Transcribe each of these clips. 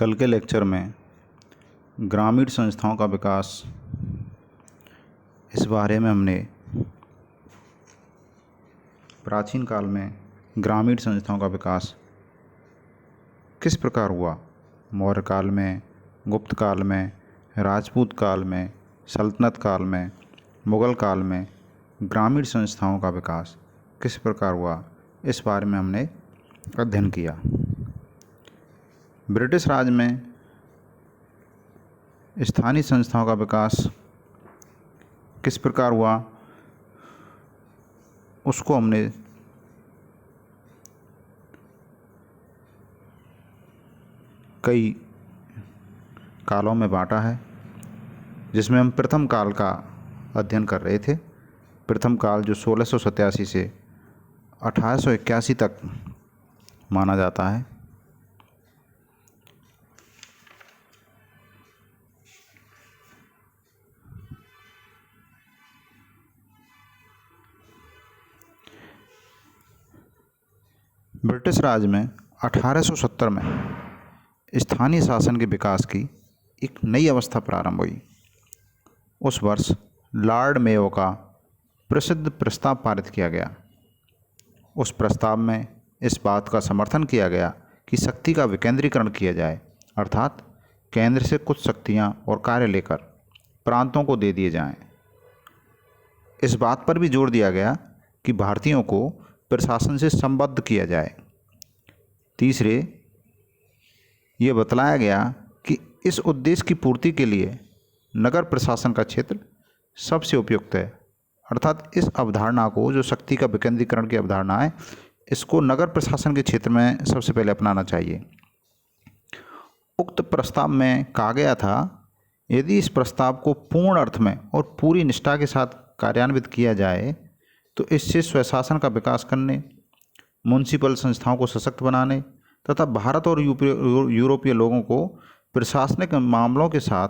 कल के लेक्चर में ग्रामीण संस्थाओं का विकास, इस बारे में हमने प्राचीन काल में ग्रामीण संस्थाओं का विकास किस प्रकार हुआ, मौर्य काल में, गुप्त काल में, राजपूत काल में, सल्तनत काल में, मुग़ल काल में ग्रामीण संस्थाओं का विकास किस प्रकार हुआ, इस बारे में हमने अध्ययन किया। ब्रिटिश राज में स्थानीय संस्थाओं का विकास किस प्रकार हुआ, उसको हमने कई कालों में बांटा है, जिसमें हम प्रथम काल का अध्ययन कर रहे थे। प्रथम काल जो 1687 से 1881 तक माना जाता है। ब्रिटिश राज में 1870 में स्थानीय शासन के विकास की एक नई अवस्था प्रारंभ हुई। उस वर्ष लॉर्ड मेयो का प्रसिद्ध प्रस्ताव पारित किया गया। उस प्रस्ताव में इस बात का समर्थन किया गया कि शक्ति का विकेंद्रीकरण किया जाए, अर्थात केंद्र से कुछ शक्तियां और कार्य लेकर प्रांतों को दे दिए जाएं। इस बात पर भी जोर दिया गया कि भारतीयों को प्रशासन से संबद्ध किया जाए। तीसरे, ये बतलाया गया कि इस उद्देश्य की पूर्ति के लिए नगर प्रशासन का क्षेत्र सबसे उपयुक्त है, अर्थात इस अवधारणा को, जो शक्ति का विकेंद्रीकरण की अवधारणा है, इसको नगर प्रशासन के क्षेत्र में सबसे पहले अपनाना चाहिए। उक्त प्रस्ताव में कहा गया था, यदि इस प्रस्ताव को पूर्ण अर्थ में और पूरी निष्ठा के साथ कार्यान्वित किया जाए तो इससे स्वशासन का विकास करने, म्युनिसिपल संस्थाओं को सशक्त बनाने तथा भारत और यूरोपीय लोगों को प्रशासनिक मामलों के साथ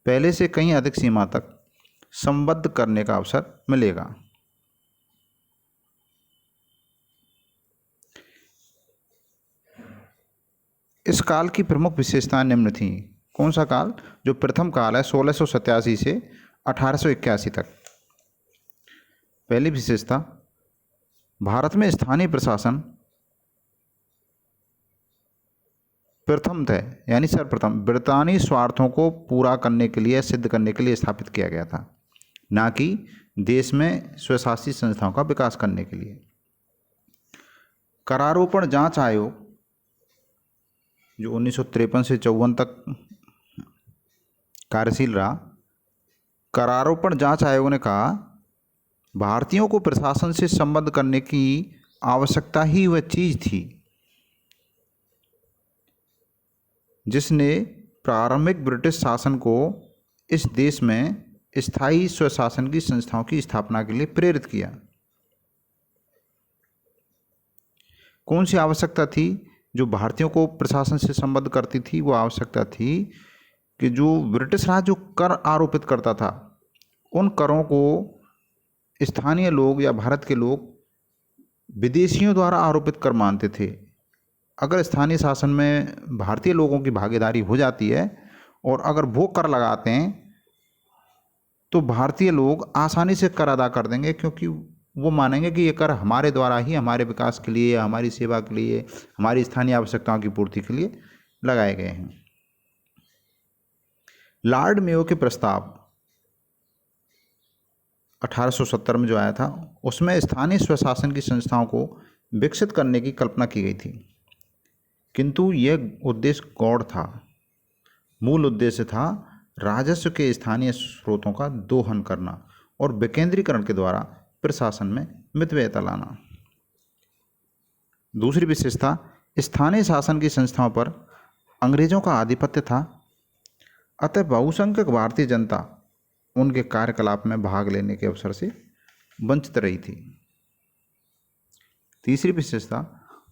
पहले से कहीं अधिक सीमा तक संबद्ध करने का अवसर मिलेगा। इस काल की प्रमुख विशेषताएं निम्न थीं। कौन सा काल? जो प्रथम काल है 1687 से 1881 तक। पहली विशेषता, भारत में स्थानीय प्रशासन प्रथमतः यानी सर्वप्रथम ब्रितानी स्वार्थों को पूरा करने के लिए, सिद्ध करने के लिए स्थापित किया गया था, ना कि देश में स्वशासित संस्थाओं का विकास करने के लिए। करारोपण जांच आयोग जो 1953 से 54 तक कार्यशील रहा, करारोपण जांच आयोग ने कहा, भारतीयों को प्रशासन से संबद्ध करने की आवश्यकता ही वह चीज़ थी जिसने प्रारंभिक ब्रिटिश शासन को इस देश में स्थायी स्वशासन की संस्थाओं की स्थापना के लिए प्रेरित किया। कौन सी आवश्यकता थी जो भारतीयों को प्रशासन से संबद्ध करती थी? वो आवश्यकता थी कि जो ब्रिटिश राज जो कर आरोपित करता था, उन करों को स्थानीय लोग या भारत के लोग विदेशियों द्वारा आरोपित कर मानते थे। अगर स्थानीय शासन में भारतीय लोगों की भागीदारी हो जाती है और अगर वो कर लगाते हैं तो भारतीय लोग आसानी से कर अदा कर देंगे, क्योंकि वो मानेंगे कि ये कर हमारे द्वारा ही हमारे विकास के लिए, हमारी सेवा के लिए, हमारी स्थानीय आवश्यकताओं की पूर्ति के लिए लगाए गए हैं। लॉर्ड मेयो के प्रस्ताव 1870 में जो आया था, उसमें स्थानीय स्वशासन की संस्थाओं को विकसित करने की कल्पना की गई थी, किंतु यह उद्देश्य गौण था। मूल उद्देश्य था राजस्व के स्थानीय स्रोतों का दोहन करना और विकेंद्रीकरण के द्वारा प्रशासन में मितव्ययता लाना। दूसरी विशेषता, स्थानीय शासन की संस्थाओं पर अंग्रेजों का आधिपत्य था, अतः बहुसंख्यक भारतीय जनता उनके कार्यकलाप में भाग लेने के अवसर से वंचित रही थी। तीसरी विशेषता,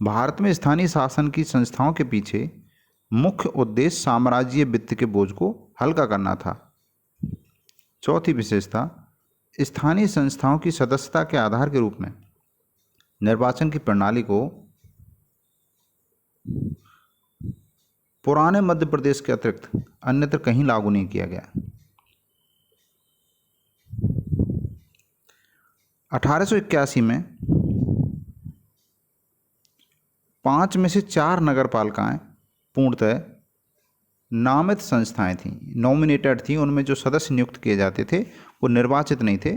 भारत में स्थानीय शासन की संस्थाओं के पीछे मुख्य उद्देश्य साम्राज्यीय वित्त के बोझ को हल्का करना था। चौथी विशेषता, स्थानीय संस्थाओं की सदस्यता के आधार के रूप में निर्वाचन की प्रणाली को पुराने मध्य प्रदेश के अतिरिक्त अन्यत्र कहीं लागू नहीं किया गया। 1881 में 5 में से 4 नगर पालिकाएँ पूर्णतः नामित संस्थाएं थीं, नॉमिनेटेड थीं। उनमें जो सदस्य नियुक्त किए जाते थे वो निर्वाचित नहीं थे,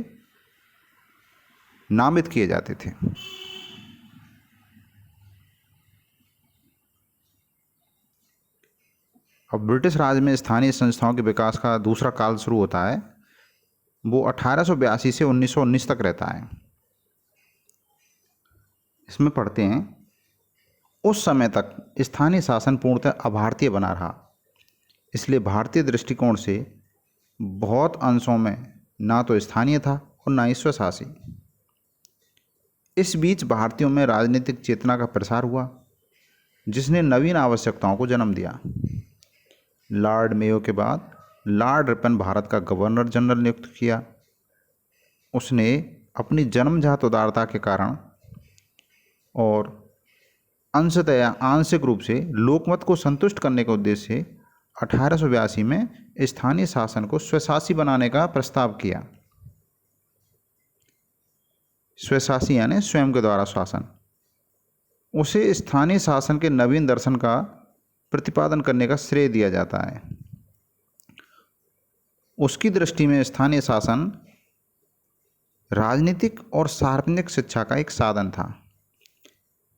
नामित किए जाते थे। अब ब्रिटिश राज में स्थानीय संस्थाओं के विकास का दूसरा काल शुरू होता है, वो 1882 से 1919 तक रहता है। इसमें पढ़ते हैं, उस समय तक स्थानीय शासन पूर्णतः अभारतीय बना रहा, इसलिए भारतीय दृष्टिकोण से बहुत अंशों में ना तो स्थानीय था और ना ही स्वशासी। इस बीच भारतीयों में राजनीतिक चेतना का प्रसार हुआ, जिसने नवीन आवश्यकताओं को जन्म दिया। लॉर्ड मेयो के बाद लॉर्ड रिपन भारत का गवर्नर जनरल नियुक्त किया। उसने अपनी जन्मजात उदारता के कारण और अंशतः आंशिक रूप से लोकमत को संतुष्ट करने के उद्देश्य से 1882 में स्थानीय शासन को स्वशासी बनाने का प्रस्ताव किया। स्वशासी यानी स्वयं के द्वारा शासन। उसे स्थानीय शासन के नवीन दर्शन का प्रतिपादन करने का श्रेय दिया जाता है। उसकी दृष्टि में स्थानीय शासन राजनीतिक और सार्वजनिक शिक्षा का एक साधन था।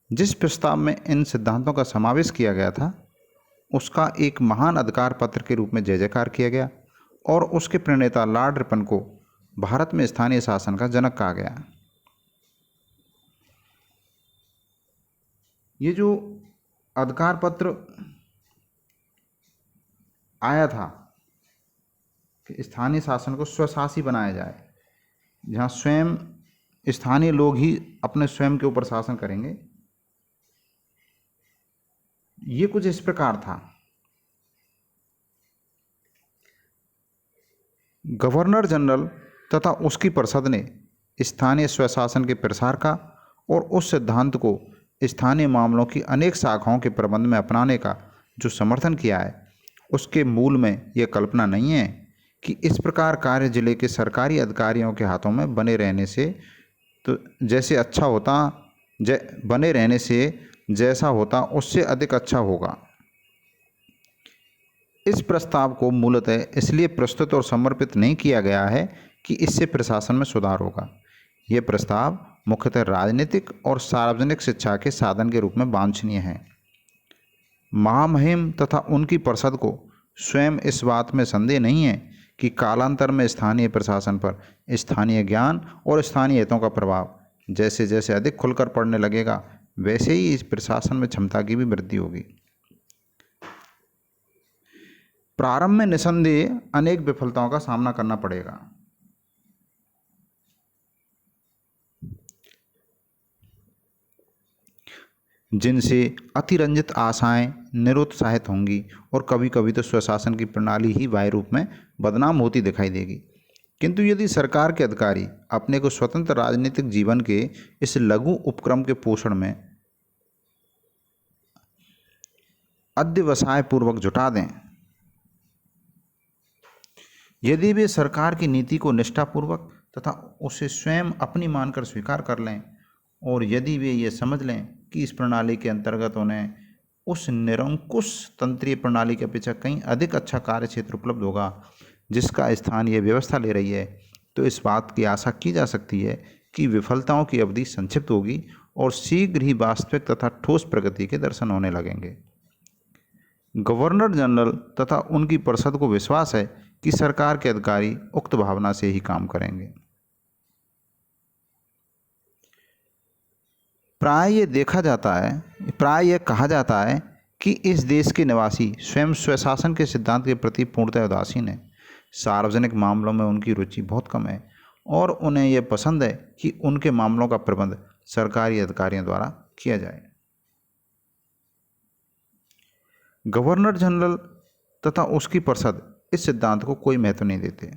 जिस प्रस्ताव में इन सिद्धांतों का समावेश किया गया था, उसका एक महान अधिकार पत्र के रूप में जय जयकार किया गया और उसके प्रणेता लॉर्ड रिपन को भारत में स्थानीय शासन का जनक कहा गया। ये जो अधिकार पत्र आया था कि स्थानीय शासन को स्वशासी बनाया जाए, जहाँ स्वयं स्थानीय लोग ही अपने स्वयं के ऊपर शासन करेंगे, ये कुछ इस प्रकार था। गवर्नर जनरल तथा उसकी परिषद ने स्थानीय स्वशासन के प्रसार का और उस सिद्धांत को स्थानीय मामलों की अनेक शाखाओं के प्रबंध में अपनाने का जो समर्थन किया है, उसके मूल में यह कल्पना नहीं है कि इस प्रकार कार्य जिले के सरकारी अधिकारियों के हाथों में बने रहने से जैसा होता उससे अधिक अच्छा होगा। इस प्रस्ताव को मूलतः इसलिए प्रस्तुत और समर्पित नहीं किया गया है कि इससे प्रशासन में सुधार होगा। यह प्रस्ताव मुख्यतः राजनीतिक और सार्वजनिक शिक्षा के साधन के रूप में वांछनीय है। महामहिम तथा उनकी परिषद को स्वयं इस बात में संदेह नहीं है कि कालांतर में स्थानीय प्रशासन पर स्थानीय ज्ञान और स्थानीय हितों का प्रभाव जैसे जैसे अधिक खुलकर पड़ने लगेगा, वैसे ही इस प्रशासन में क्षमता की भी वृद्धि होगी। प्रारंभ में निसंदेह अनेक विफलताओं का सामना करना पड़ेगा। जिनसे अतिरंजित आशाएं निरुत्साहित होंगी और कभी कभी तो स्वशासन की प्रणाली ही बाह्य रूप में बदनाम होती दिखाई देगी। किंतु यदि सरकार के अधिकारी अपने को स्वतंत्र राजनीतिक जीवन के इस लघु उपक्रम के पोषण में अध्यवसाय पूर्वक जुटा दें, यदि वे सरकार की नीति को निष्ठापूर्वक तथा उसे स्वयं अपनी मानकर स्वीकार कर लें, और यदि वे ये समझ लें कि इस प्रणाली के अंतर्गत उन्हें उस निरंकुश तंत्रीय प्रणाली की अपेक्षा कहीं अधिक अच्छा कार्य क्षेत्र उपलब्ध होगा जिसका स्थान ये व्यवस्था ले रही है, तो इस बात की आशा की जा सकती है कि विफलताओं की अवधि संक्षिप्त होगी और शीघ्र ही वास्तविक तथा ठोस प्रगति के दर्शन होने लगेंगे। गवर्नर जनरल तथा उनकी परिषद को विश्वास है कि सरकार के अधिकारी उक्त भावना से ही काम करेंगे। प्राय यह कहा जाता है कि इस देश के निवासी स्वयं स्वशासन के सिद्धांत के प्रति पूर्णतः उदासीन है। सार्वजनिक मामलों में उनकी रुचि बहुत कम है और उन्हें यह पसंद है कि उनके मामलों का प्रबंध सरकारी अधिकारियों द्वारा किया जाए। गवर्नर जनरल तथा उसकी परिषद इस सिद्धांत को कोई महत्व नहीं देते।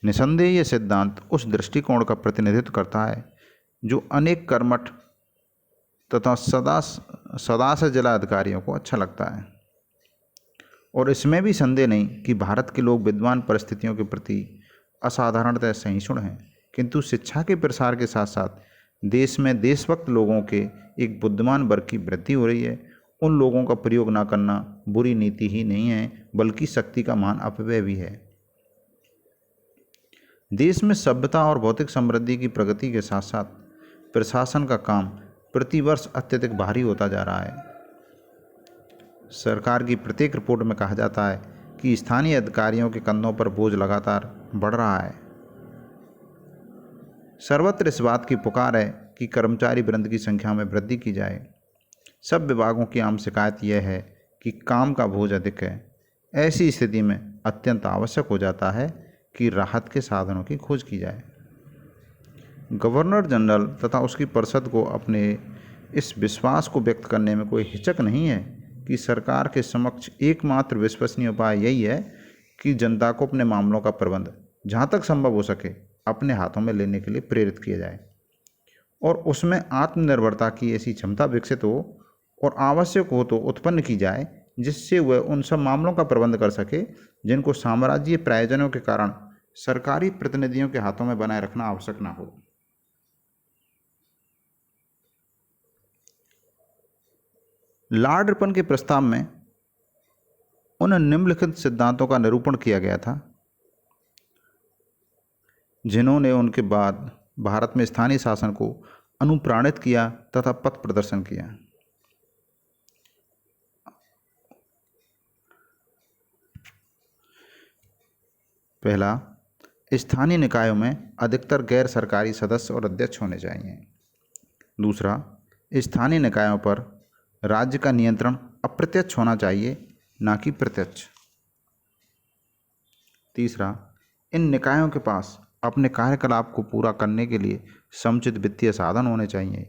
निसंदेह यह सिद्धांत उस दृष्टिकोण का प्रतिनिधित्व करता है जो अनेक कर्मठ तथा सदा से जिला अधिकारियों को अच्छा लगता है। और इसमें भी संदेह नहीं कि भारत के लोग विद्वान परिस्थितियों के प्रति असाधारणतः सहिष्णु हैं, किंतु शिक्षा के प्रसार के साथ साथ देश में देशभक्त लोगों के एक बुद्धिमान वर्ग की वृद्धि हो रही है। उन लोगों का प्रयोग न करना बुरी नीति ही नहीं है, बल्कि शक्ति का महान अपव्यय भी है। देश में सभ्यता और भौतिक समृद्धि की प्रगति के साथ साथ प्रशासन का काम प्रतिवर्ष अत्यधिक भारी होता जा रहा है। सरकार की प्रत्येक रिपोर्ट में कहा जाता है कि स्थानीय अधिकारियों के कंधों पर बोझ लगातार बढ़ रहा है। सर्वत्र इस बात की पुकार है कि कर्मचारी वृंद की संख्या में वृद्धि की जाए। सब विभागों की आम शिकायत यह है कि काम का बोझ अधिक है। ऐसी स्थिति में अत्यंत आवश्यक हो जाता है कि राहत के साधनों की खोज की जाए। गवर्नर जनरल तथा उसकी परिषद को अपने इस विश्वास को व्यक्त करने में कोई हिचक नहीं है कि सरकार के समक्ष एकमात्र विश्वसनीय उपाय यही है कि जनता को अपने मामलों का प्रबंध जहाँ तक संभव हो सके अपने हाथों में लेने के लिए प्रेरित किया जाए और उसमें आत्मनिर्भरता की ऐसी क्षमता विकसित हो और आवश्यक हो तो उत्पन्न की जाए, जिससे वह उन सब मामलों का प्रबंध कर सके जिनको साम्राज्यीय प्रयोजनों के कारण सरकारी प्रतिनिधियों के हाथों में बनाए रखना आवश्यक ना हो। लॉर्ड रिपन के प्रस्ताव में उन निम्नलिखित सिद्धांतों का निरूपण किया गया था जिन्होंने उनके बाद भारत में स्थानीय शासन को अनुप्राणित किया तथा पथ प्रदर्शन किया। पहला, स्थानीय निकायों में अधिकतर गैर सरकारी सदस्य और अध्यक्ष होने चाहिए। दूसरा, स्थानीय निकायों पर राज्य का नियंत्रण अप्रत्यक्ष होना चाहिए, न कि प्रत्यक्ष। तीसरा, इन निकायों के पास अपने कार्यकलाप को पूरा करने के लिए समुचित वित्तीय साधन होने चाहिए।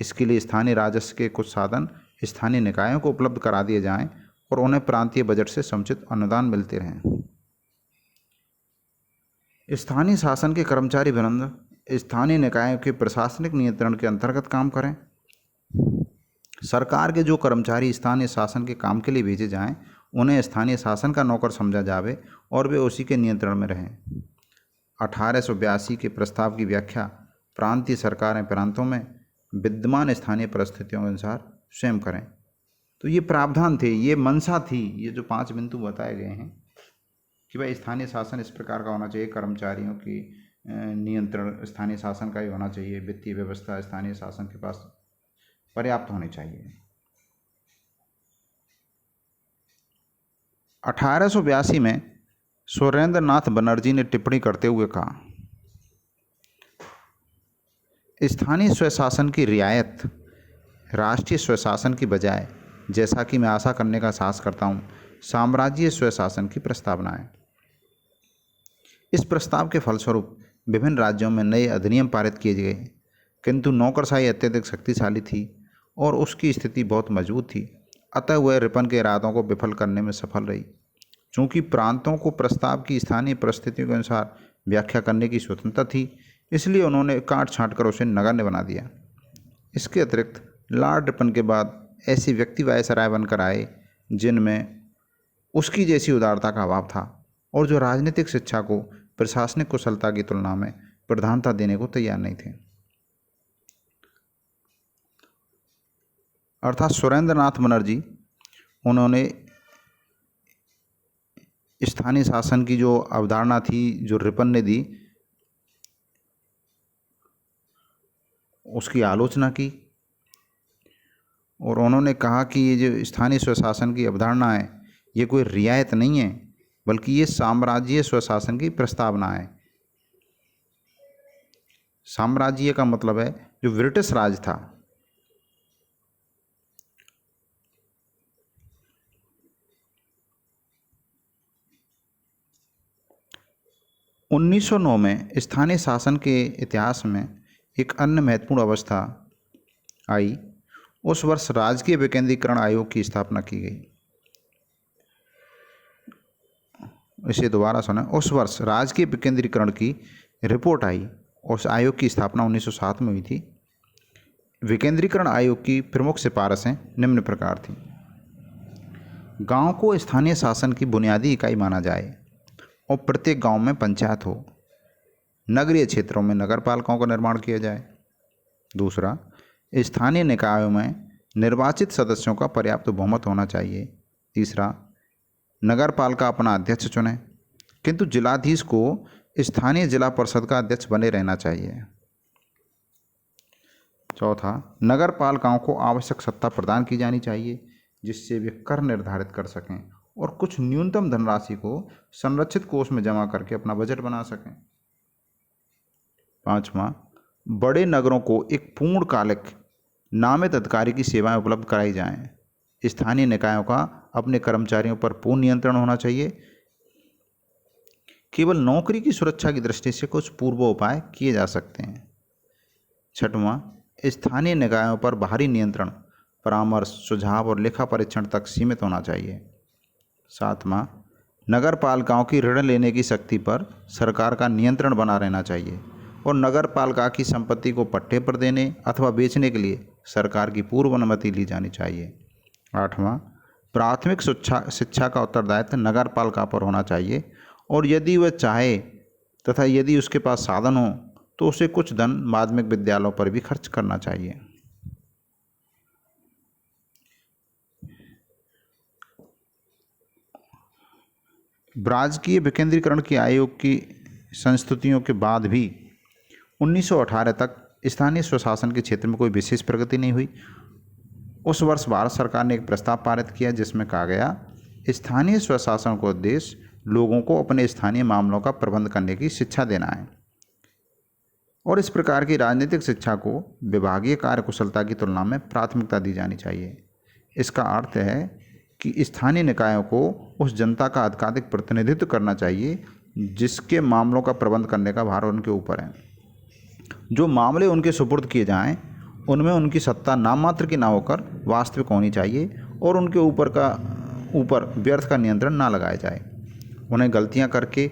इसके लिए स्थानीय राजस्व के कुछ साधन स्थानीय निकायों को उपलब्ध करा दिए जाएं और उन्हें प्रांतीय बजट से समुचित अनुदान मिलते रहें। स्थानीय शासन के कर्मचारी वृंद स्थानीय निकायों के प्रशासनिक नियंत्रण के अंतर्गत काम करें। सरकार के जो कर्मचारी स्थानीय शासन के काम के लिए भेजे जाएं, उन्हें स्थानीय शासन का नौकर समझा जावे और वे उसी के नियंत्रण में रहें। 1882 के प्रस्ताव की व्याख्या प्रांतीय सरकारें प्रांतों में विद्यमान स्थानीय परिस्थितियों के अनुसार स्वयं करें। तो ये प्रावधान थे, ये मंशा थी, ये जो 5 बिंदु बताए गए हैं कि भाई स्थानीय शासन इस प्रकार का होना चाहिए, कर्मचारियों की नियंत्रण स्थानीय शासन का ही होना चाहिए, वित्तीय व्यवस्था स्थानीय शासन के पास पर्याप्त होनी चाहिए। 1882 में सुरेंद्र नाथ बनर्जी ने टिप्पणी करते हुए कहा, स्थानीय स्वशासन की रियायत राष्ट्रीय स्वशासन की बजाय, जैसा कि मैं आशा करने का साहस करता हूँ, साम्राज्यीय स्वशासन की प्रस्तावना है। इस प्रस्ताव के फलस्वरूप विभिन्न राज्यों में नए अधिनियम पारित किए गए, किंतु नौकरशाही अत्यधिक शक्तिशाली थी और उसकी स्थिति बहुत मजबूत थी। अतः वह रिपन के इरादों को विफल करने में सफल रही। चूँकि प्रांतों को प्रस्ताव की स्थानीय परिस्थितियों के अनुसार व्याख्या करने की स्वतंत्रता थी, इसलिए उन्होंने काट छाँट कर उसे नगण्य बना दिया। इसके अतिरिक्त लॉर्ड रिपन के बाद ऐसे व्यक्ति वायसराय बनकर आए जिनमें उसकी जैसी उदारता का अभाव था और जो राजनीतिक शिक्षा को प्रशासनिक कुशलता की तुलना में प्रधानता देने को तैयार नहीं थे। अर्थात सुरेंद्र नाथ बनर्जी, उन्होंने स्थानीय शासन की जो अवधारणा थी जो रिपन ने दी, उसकी आलोचना की और उन्होंने कहा कि ये जो स्थानीय स्वशासन की अवधारणा है, ये कोई रियायत नहीं है, बल्कि ये साम्राज्यीय स्वशासन की प्रस्तावना है। साम्राज्यीय का मतलब है जो ब्रिटिश राज था। – 1909 में स्थानीय शासन के इतिहास में एक अन्य महत्वपूर्ण अवस्था आई। उस वर्ष राजकीय विकेंद्रीकरण आयोग की स्थापना की गई। इसे दोबारा सुना। उस वर्ष राजकीय विकेंद्रीकरण की रिपोर्ट आई। उस आयोग की स्थापना 1907 में हुई थी। विकेंद्रीकरण आयोग की प्रमुख सिफारिशें निम्न प्रकार थीं। गांव को स्थानीय शासन की बुनियादी इकाई माना जाए और प्रत्येक गांव में पंचायत हो। नगरीय क्षेत्रों में नगर पालिकाओं का निर्माण किया जाए। दूसरा, स्थानीय निकायों में निर्वाचित सदस्यों का पर्याप्त बहुमत होना चाहिए। तीसरा, नगर पालिका अपना अध्यक्ष चुने, किंतु जिलाधीश को स्थानीय जिला परिषद का अध्यक्ष बने रहना चाहिए। चौथा, नगर पालिकाओं को आवश्यक सत्ता प्रदान की जानी चाहिए जिससे वे कर निर्धारित कर सकें और कुछ न्यूनतम धनराशि को संरक्षित कोष में जमा करके अपना बजट बना सकें। पांचवा, बड़े नगरों को एक पूर्णकालिक नामित अधिकारी की सेवाएं उपलब्ध कराई जाएं। स्थानीय निकायों का अपने कर्मचारियों पर पूर्ण नियंत्रण होना चाहिए। केवल नौकरी की सुरक्षा की दृष्टि से कुछ पूर्वोपाय किए जा सकते हैं। छठवां, स्थानीय निकायों पर बाहरी नियंत्रण परामर्श, सुझाव और लेखा परीक्षण तक सीमित होना चाहिए। सातवां, नगर पालिकाओं की ऋण लेने की शक्ति पर सरकार का नियंत्रण बना रहना चाहिए और नगर पालिका की संपत्ति को पट्टे पर देने अथवा बेचने के लिए सरकार की पूर्व अनुमति ली जानी चाहिए। आठवां, प्राथमिक शिक्षा का उत्तरदायित्व नगर पालिका पर होना चाहिए और यदि वह चाहे तथा यदि उसके पास साधन हो तो उसे कुछ धन माध्यमिक विद्यालयों पर भी खर्च करना चाहिए। राजकीय विकेंद्रीकरण की आयोग की संस्तुतियों के बाद भी 1918 तक स्थानीय स्वशासन के क्षेत्र में कोई विशेष प्रगति नहीं हुई। उस वर्ष भारत सरकार ने एक प्रस्ताव पारित किया जिसमें कहा गया, स्थानीय स्वशासन का उद्देश्य लोगों को अपने स्थानीय मामलों का प्रबंध करने की शिक्षा देना है और इस प्रकार की राजनीतिक शिक्षा को विभागीय कार्यकुशलता की तुलना में प्राथमिकता दी जानी चाहिए। इसका अर्थ है कि स्थानीय निकायों को उस जनता का अधिकाधिक प्रतिनिधित्व करना चाहिए जिसके मामलों का प्रबंध करने का भार उनके ऊपर है। जो मामले उनके सुपुर्द किए जाएं उनमें उनकी सत्ता नाम मात्र की ना होकर वास्तविक होनी चाहिए और उनके ऊपर व्यर्थ का नियंत्रण ना लगाया जाए। उन्हें गलतियां करके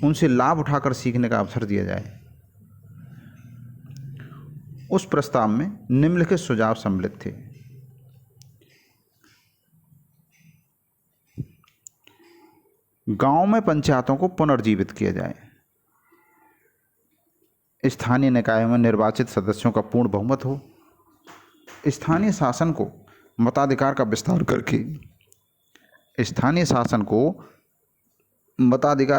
उनसे लाभ उठाकर सीखने का अवसर दिया जाए। उस प्रस्ताव में निम्नलिखित सुझाव सम्मिलित थे। गांव में पंचायतों को पुनर्जीवित किया जाए। स्थानीय निकायों में निर्वाचित सदस्यों का पूर्ण बहुमत हो। स्थानीय शासन को मताधिकार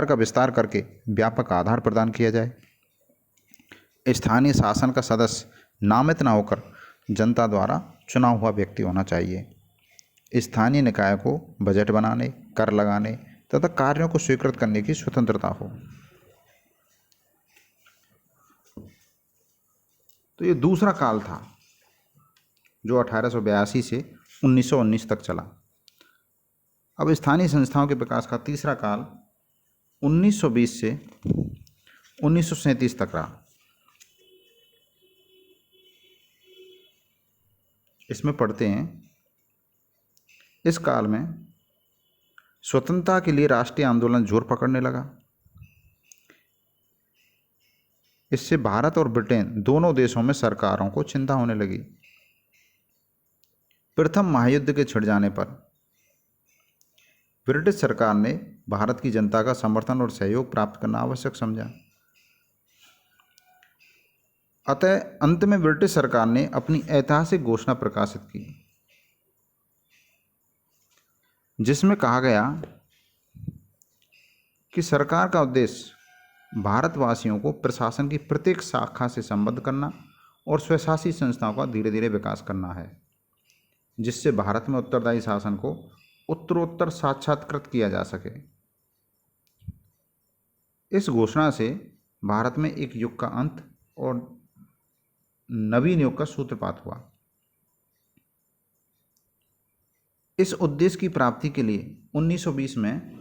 का विस्तार करके व्यापक आधार प्रदान किया जाए। स्थानीय शासन का सदस्य नामित न होकर जनता द्वारा चुना हुआ व्यक्ति होना चाहिए। स्थानीय निकाय को बजट बनाने, कर लगाने तथा कार्यों को स्वीकृत करने की स्वतंत्रता हो। तो ये दूसरा काल था जो 1882 से 1919 तक चला। अब स्थानीय संस्थाओं के विकास का तीसरा काल 1920 से 1937 तक रहा। इसमें पढ़ते हैं, इस काल में स्वतंत्रता के लिए राष्ट्रीय आंदोलन जोर पकड़ने लगा। इससे भारत और ब्रिटेन दोनों देशों में सरकारों को चिंता होने लगी। प्रथम महायुद्ध के छिड़ जाने पर ब्रिटिश सरकार ने भारत की जनता का समर्थन और सहयोग प्राप्त करना आवश्यक समझा। अतः अंत में ब्रिटिश सरकार ने अपनी ऐतिहासिक घोषणा प्रकाशित की जिसमें कहा गया कि सरकार का उद्देश्य भारतवासियों को प्रशासन की प्रत्येक शाखा से संबद्ध करना और स्वशासी संस्थाओं का धीरे धीरे विकास करना है, जिससे भारत में उत्तरदायी शासन को उत्तरोत्तर साक्षात्कृत किया जा सके। इस घोषणा से भारत में एक युग का अंत और नवीन युग का सूत्रपात हुआ। इस उद्देश्य की प्राप्ति के लिए 1920 में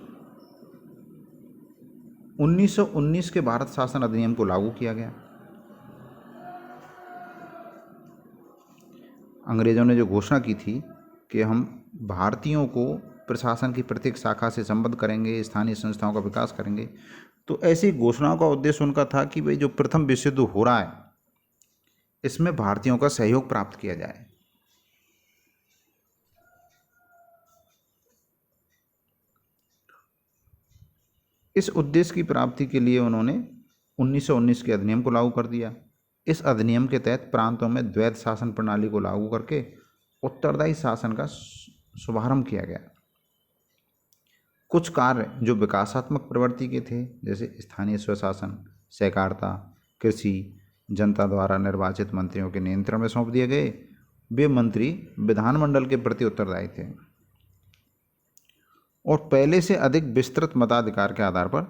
1919 के भारत शासन अधिनियम को लागू किया गया। अंग्रेजों ने जो घोषणा की थी कि हम भारतीयों को प्रशासन की प्रत्येक शाखा से संबद्ध करेंगे, स्थानीय संस्थाओं का विकास करेंगे, तो ऐसी घोषणाओं का उद्देश्य उनका था कि भाई जो प्रथम विश्व युद्ध हो रहा है इसमें भारतीयों का सहयोग प्राप्त किया जाए। इस उद्देश्य की प्राप्ति के लिए उन्होंने 1919 के अधिनियम को लागू कर दिया। इस अधिनियम के तहत प्रांतों में द्वैध शासन प्रणाली को लागू करके उत्तरदायी शासन का शुभारंभ किया गया। कुछ कार्य जो विकासात्मक प्रवृत्ति के थे, जैसे स्थानीय स्वशासन, सहकारिता, कृषि, जनता द्वारा निर्वाचित मंत्रियों के नियंत्रण में सौंप दिए गए। वे मंत्री विधानमंडल के प्रति उत्तरदायी थे और पहले से अधिक विस्तृत मताधिकार के आधार पर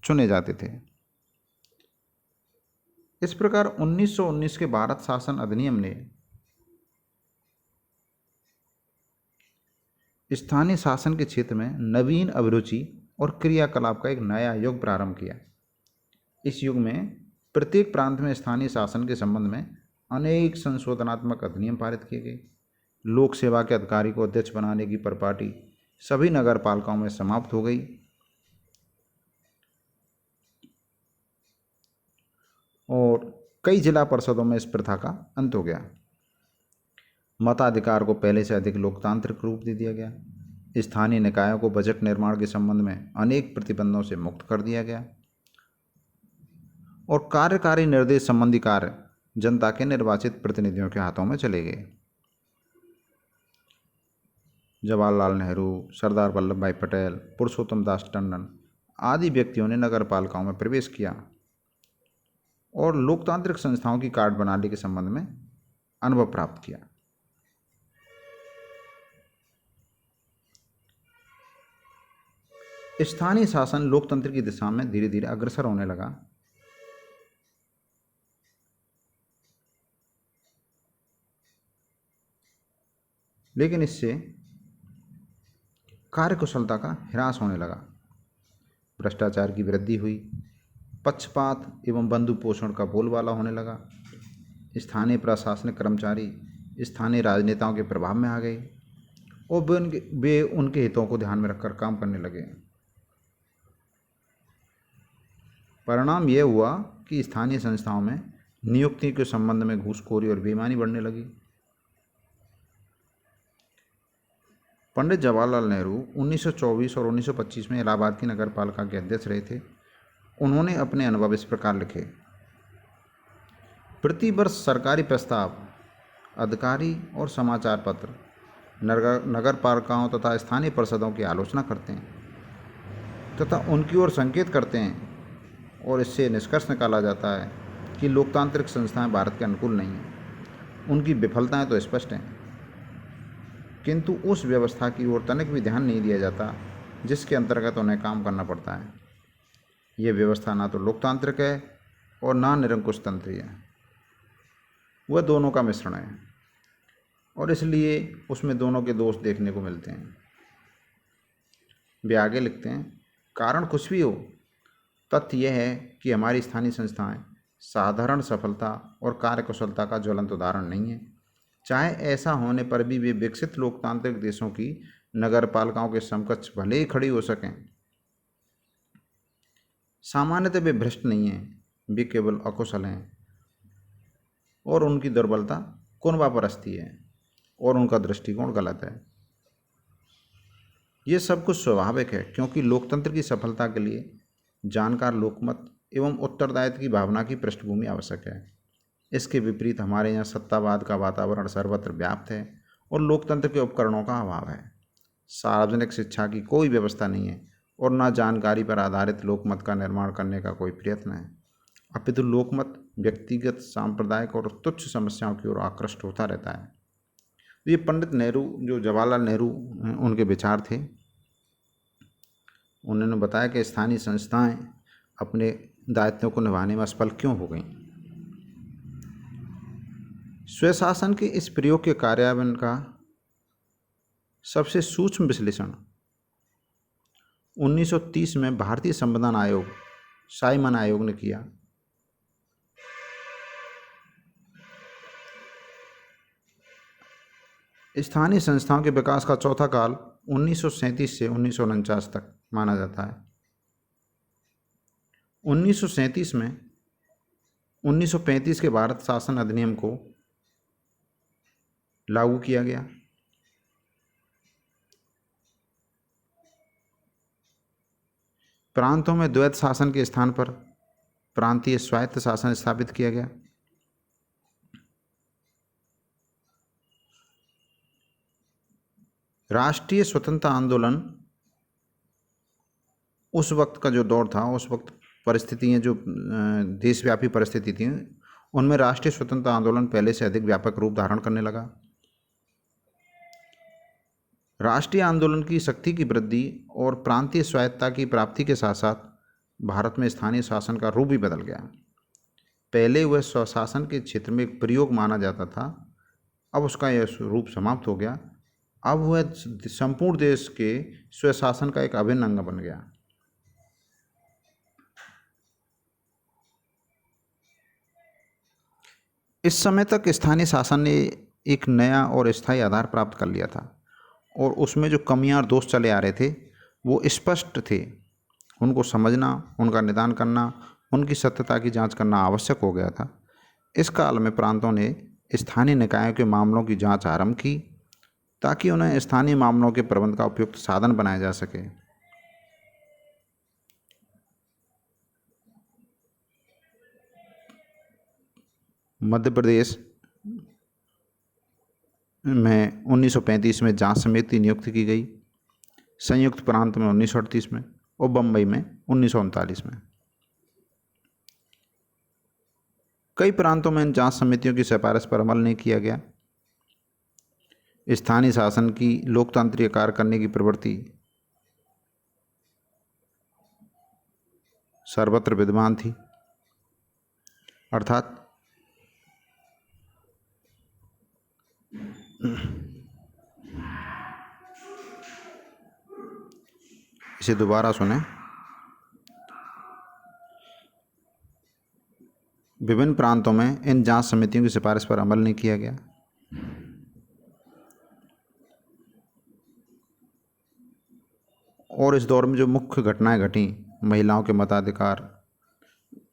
चुने जाते थे। इस प्रकार 1919 के भारत शासन अधिनियम ने स्थानीय शासन के क्षेत्र में नवीन अभिरुचि और क्रियाकलाप का एक नया युग प्रारंभ किया। इस युग में प्रत्येक प्रांत में स्थानीय शासन के संबंध में अनेक संशोधनात्मक अधिनियम पारित किए गए। लोक सेवा के अधिकारी को अध्यक्ष बनाने की परिपाटी सभी नगर पालिकाओं में समाप्त हो गई और कई जिला परिषदों में इस प्रथा का अंत हो गया। मताधिकार को पहले से अधिक लोकतांत्रिक रूप दे दिया गया। स्थानीय निकायों को बजट निर्माण के संबंध में अनेक प्रतिबंधों से मुक्त कर दिया गया और कार्यकारी निर्देश संबंधी कार्य जनता के निर्वाचित प्रतिनिधियों के हाथों में चले गए। जवाहरलाल नेहरू, सरदार वल्लभ भाई पटेल, पुरुषोत्तम दास टंडन आदि व्यक्तियों ने नगर पालिकाओं में प्रवेश किया और लोकतांत्रिक संस्थाओं की कार्य प्रणाली के संबंध में अनुभव प्राप्त किया। स्थानीय शासन लोकतंत्र की दिशा में धीरे धीरे अग्रसर होने लगा। लेकिन इससे कार्यकुशलता का ह्रास होने लगा। भ्रष्टाचार की वृद्धि हुई, पक्षपात एवं बंधु पोषण का बोलबाला होने लगा। स्थानीय प्रशासनिक कर्मचारी स्थानीय राजनेताओं के प्रभाव में आ गए और वे उनके हितों को ध्यान में रखकर काम करने लगे। परिणाम यह हुआ कि स्थानीय संस्थाओं में नियुक्ति के संबंध में घूसखोरी और बेईमानी बढ़ने लगी। पंडित जवाहरलाल नेहरू 1924 और 1925 में इलाहाबाद की नगर पालिका के अध्यक्ष रहे थे। उन्होंने अपने अनुभव इस प्रकार लिखे। प्रति वर्ष सरकारी प्रस्ताव, अधिकारी और समाचार पत्र नगर पालिकाओं तथा स्थानीय परिषदों की आलोचना करते हैं तथा उनकी ओर संकेत करते हैं और इससे निष्कर्ष निकाला जाता है कि लोकतांत्रिक संस्थाएं भारत के अनुकूल नहीं हैं। उनकी विफलताएं तो स्पष्ट हैं, किंतु उस व्यवस्था की ओर तनिक भी ध्यान नहीं दिया जाता जिसके अंतर्गत उन्हें काम करना पड़ता है। ये व्यवस्था ना तो लोकतांत्रिक है और ना निरंकुश तंत्रीय है, वह दोनों का मिश्रण है और इसलिए उसमें दोनों के दोष देखने को मिलते हैं। वे आगे लिखते हैं, कारण कुछ भी हो, तथ्य यह है कि हमारी स्थानीय संस्थाएं साधारण सफलता और कार्यकुशलता का ज्वलंत उदाहरण नहीं है। चाहे ऐसा होने पर भी वे विकसित लोकतांत्रिक देशों की नगर पालिकाओं के समकक्ष भले ही खड़ी हो सकें। सामान्यतः वे भ्रष्ट नहीं हैं, वे केवल अकुशल हैं और उनकी दुर्बलता कुनवापरस्ती है और उनका दृष्टिकोण गलत है। ये सब कुछ स्वाभाविक है, क्योंकि लोकतंत्र की सफलता के लिए जानकार लोकमत एवं उत्तरदायित्व की भावना की पृष्ठभूमि आवश्यक है। इसके विपरीत हमारे यहाँ सत्तावाद का वातावरण सर्वत्र व्याप्त है और लोकतंत्र के उपकरणों का अभाव है। सार्वजनिक शिक्षा की कोई व्यवस्था नहीं है और न जानकारी पर आधारित लोकमत का निर्माण करने का कोई प्रयत्न है। अपितु लोकमत व्यक्तिगत, सांप्रदायिक और तुच्छ समस्याओं की ओर आकृष्ट होता रहता है। ये पंडित नेहरू, जो जवाहरलाल नेहरू उनके विचार थे, उन्होंने बताया कि स्थानीय संस्थाएं अपने दायित्वों को निभाने में असफल क्यों हो गईं। स्वशासन के इस प्रयोग के कार्यान्वयन का सबसे सूक्ष्म विश्लेषण 1930 में भारतीय संविधान आयोग, साइमन आयोग ने किया। स्थानीय संस्थाओं के विकास का चौथा काल 1937 से 1949 तक माना जाता है। 1937 में 1935 के भारत शासन अधिनियम को लागू किया गया। प्रांतों में द्वैत शासन के स्थान पर प्रांतीय स्वायत्त शासन स्थापित किया गया। राष्ट्रीय स्वतंत्रता आंदोलन उस वक्त का जो दौर था, उस वक्त परिस्थितियाँ जो देशव्यापी परिस्थिति थी, उनमें राष्ट्रीय स्वतंत्रता आंदोलन पहले से अधिक व्यापक रूप धारण करने लगा। राष्ट्रीय आंदोलन की शक्ति की वृद्धि और प्रांतीय स्वायत्तता की प्राप्ति के साथ साथ भारत में स्थानीय शासन का रूप भी बदल गया। पहले वह स्वशासन के क्षेत्र में एक प्रयोग माना जाता था, अब उसका यह रूप समाप्त हो गया। अब वह संपूर्ण देश के स्वशासन का एक अभिन्न अंग बन गया। इस समय तक स्थानीय शासन ने एक नया और स्थायी आधार प्राप्त कर लिया था और उसमें जो कमियां और दोष चले आ रहे थे वो स्पष्ट थे। उनको समझना, उनका निदान करना, उनकी सत्यता की जांच करना आवश्यक हो गया था। इस काल में प्रांतों ने स्थानीय निकायों के मामलों की जांच आरंभ की ताकि उन्हें स्थानीय मामलों के प्रबंध का उपयुक्त साधन बनाया जा सके। मध्य प्रदेश में 1935 में जांच समिति नियुक्त की गई, संयुक्त प्रांत में 1938 में और बम्बई में 1939 में। कई प्रांतों में इन जांच समितियों की सिफारिश पर अमल नहीं किया गया। स्थानीय शासन की लोकतांत्रिक कार्य करने की प्रवृत्ति सर्वत्र विद्यमान थी, अर्थात इसे दोबारा सुने। विभिन्न प्रांतों में इन जांच समितियों की सिफारिश पर अमल नहीं किया गया। और इस दौर में जो मुख्य घटनाएं घटी, महिलाओं के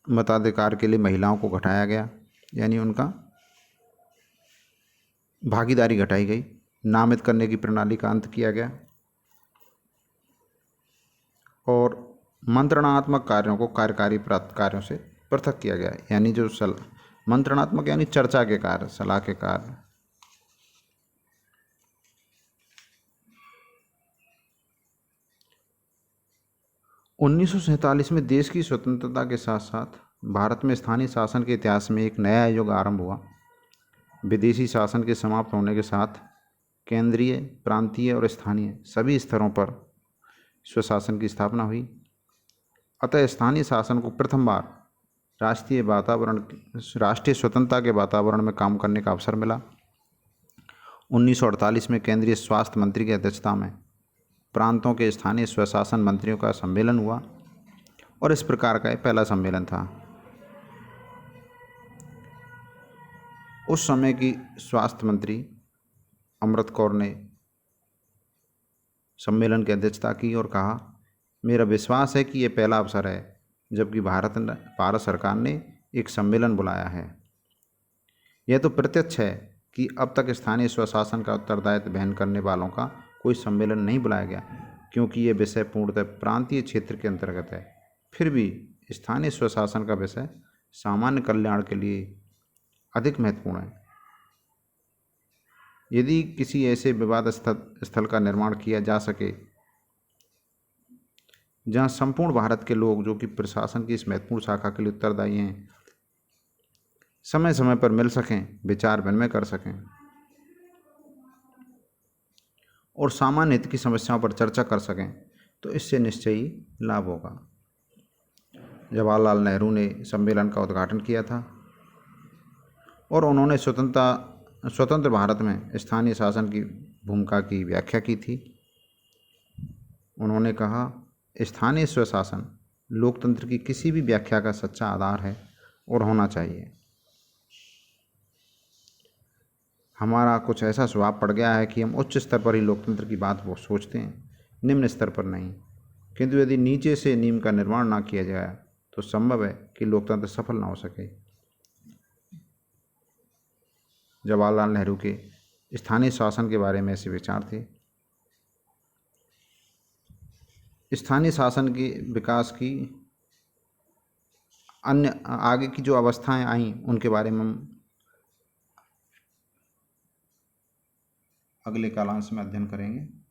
मताधिकार के लिए महिलाओं को घटाया गया, यानी उनका भागीदारी घटाई गई। नामित करने की प्रणाली का अंत किया गया और मंत्रणात्मक कार्यों को कार्यकारी कार्यों से पृथक किया गया, यानी जो मंत्रणात्मक यानी चर्चा के कार्य, सलाह के कार्य। उन्नीस में देश की स्वतंत्रता के साथ साथ भारत में स्थानीय शासन के इतिहास में एक नया युग आरंभ हुआ। विदेशी शासन के समाप्त होने के साथ केंद्रीय, प्रांतीय और स्थानीय सभी स्तरों पर स्वशासन की स्थापना हुई। अतः स्थानीय शासन को प्रथम बार राष्ट्रीय स्वतंत्रता के वातावरण में काम करने का अवसर मिला। 1948 में केंद्रीय स्वास्थ्य मंत्री की अध्यक्षता में प्रांतों के स्थानीय स्वशासन मंत्रियों का सम्मेलन हुआ और इस प्रकार का यह पहला सम्मेलन था। उस समय की स्वास्थ्य मंत्री अमृत कौर ने सम्मेलन की अध्यक्षता की और कहा, मेरा विश्वास है कि ये पहला अवसर है जबकि भारत सरकार ने एक सम्मेलन बुलाया है। यह तो प्रत्यक्ष है कि अब तक स्थानीय स्वशासन का उत्तरदायित्व वहन करने वालों का कोई सम्मेलन नहीं बुलाया गया, क्योंकि ये विषय पूर्णतः प्रांतीय क्षेत्र के अंतर्गत है। फिर भी स्थानीय स्वशासन का विषय सामान्य कल्याण के लिए अधिक महत्वपूर्ण है। यदि किसी ऐसे विवाद स्थल का निर्माण किया जा सके जहां संपूर्ण भारत के लोग, जो कि प्रशासन की इस महत्वपूर्ण शाखा के लिए उत्तरदायी हैं, समय समय पर मिल सकें, विचार विनिमय कर सकें और सामान्य हित की समस्याओं पर चर्चा कर सकें, तो इससे निश्चय ही लाभ होगा। जवाहरलाल नेहरू ने सम्मेलन का उद्घाटन किया था और उन्होंने स्वतंत्र भारत में स्थानीय शासन की भूमिका की व्याख्या की थी। उन्होंने कहा, स्थानीय स्वशासन लोकतंत्र की किसी भी व्याख्या का सच्चा आधार है और होना चाहिए। हमारा कुछ ऐसा स्वभाव पड़ गया है कि हम उच्च स्तर पर ही लोकतंत्र की बात वो सोचते हैं, निम्न स्तर पर नहीं। किंतु यदि नीचे से नींव का निर्माण ना किया जाए तो संभव है कि लोकतंत्र सफल ना हो सके। जवाहरलाल नेहरू के स्थानीय शासन के बारे में ऐसे विचार थे। स्थानीय शासन के विकास की अन्य आगे की जो अवस्थाएं आईं उनके बारे में हम अगले कालांश में अध्ययन करेंगे।